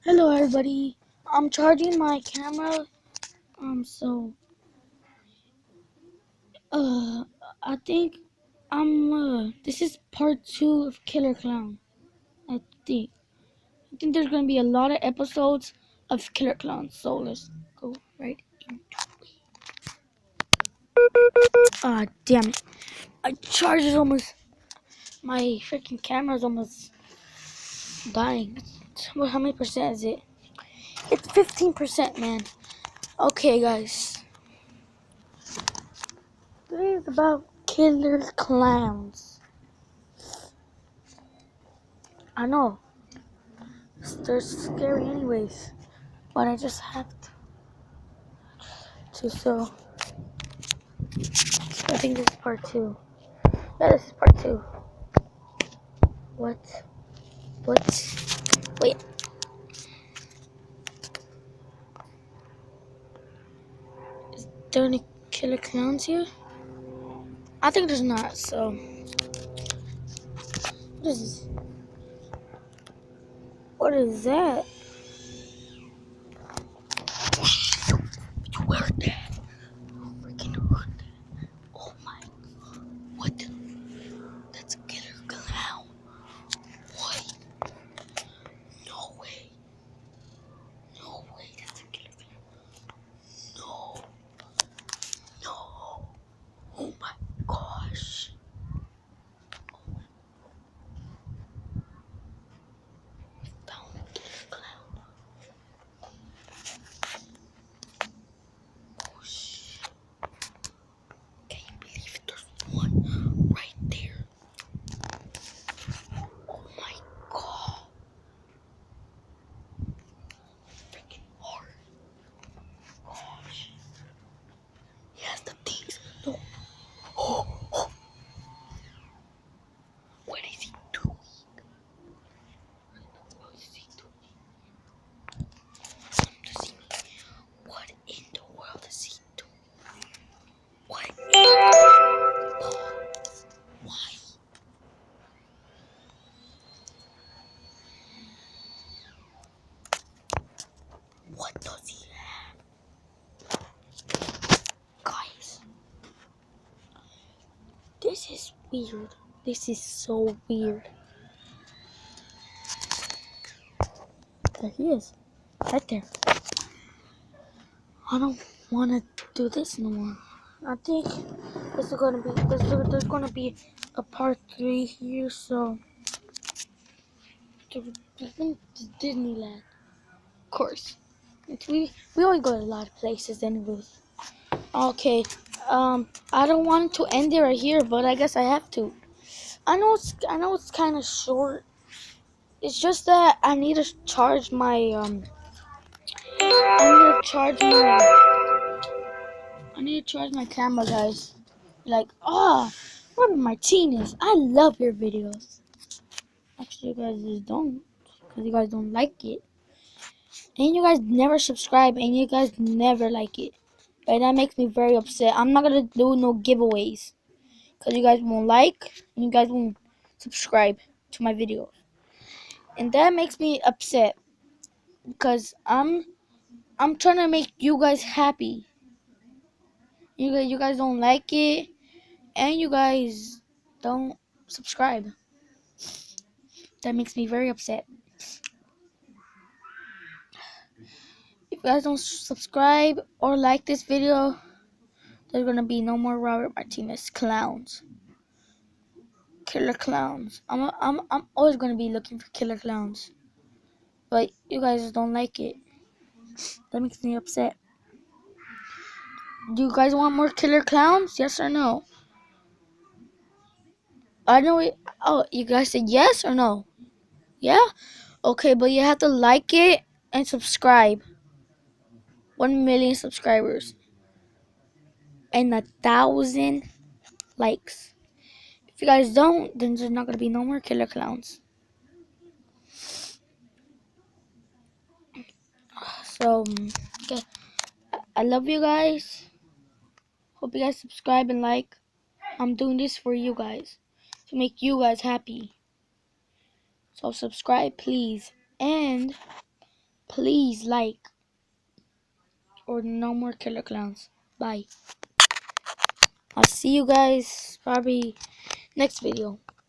Hello everybody. I'm charging my camera. So I think this is part 2 of Killer Clown. I think I think there's gonna be a lot of episodes of Killer Clown. So let's go right into it. Damn it. My charge is almost my freaking camera's almost dying. Well, how many percent is it? It's 15%, man. Okay guys. Today is about Killer Clowns. I know, they're scary anyways, but I just have to, so I think this is part 2. Yeah, this is part 2. What? Wait. Is there any killer clowns here? I think there's not, so. What is this? What is that? You heard that? Freaking heard that. Oh my. What? That's a killer clown. What? No way. No way, that's a killer clown. No. No. Oh my gosh. Found a killer clown. Oh shit. Can you believe it? There's one right there. Oh my god. Freaking hard. Gosh. He has the things. No. Oh. What is he doing? What is he doing? What in the world is he doing? What? Why? What does he have? Guys, this is weird. This is so weird. There he is. Right there. I don't want to do this no more. I think there's gonna be a part 3 here, so Disneyland, of course. We always go to a lot of places, anyways. Okay, I don't want to end it right here, but I guess I have to. I know it's kind of short. It's just that I need to charge my I need to charge my camera, guys. Like, Robert Martinez, I love your videos. Actually, you guys just don't, because you guys don't like it. And you guys never subscribe, and you guys never like it. And that makes me very upset. I'm not going to do no giveaways, because you guys won't like, and you guys won't subscribe to my videos. And that makes me upset, because I'm trying to make you guys happy. You guys don't like it, and you guys don't subscribe. That makes me very upset. If you guys don't subscribe or like this video, there's gonna be no more Robert Martinez clowns. Killer clowns. I'm always gonna be looking for killer clowns. But you guys don't like it. That makes me upset. Do you guys want more killer clowns? Yes or no? I know it. Oh, you guys said yes or no? Yeah? Okay, but you have to like it and subscribe. 1 million subscribers. And 1,000 likes. If you guys don't, then there's not gonna be no more killer clowns. So, okay. I love you guys. Hope you guys subscribe and like. I'm doing this for you guys, to make you guys happy. So subscribe, please. And please like, or no more killer clowns. Bye. I'll see you guys probably next video.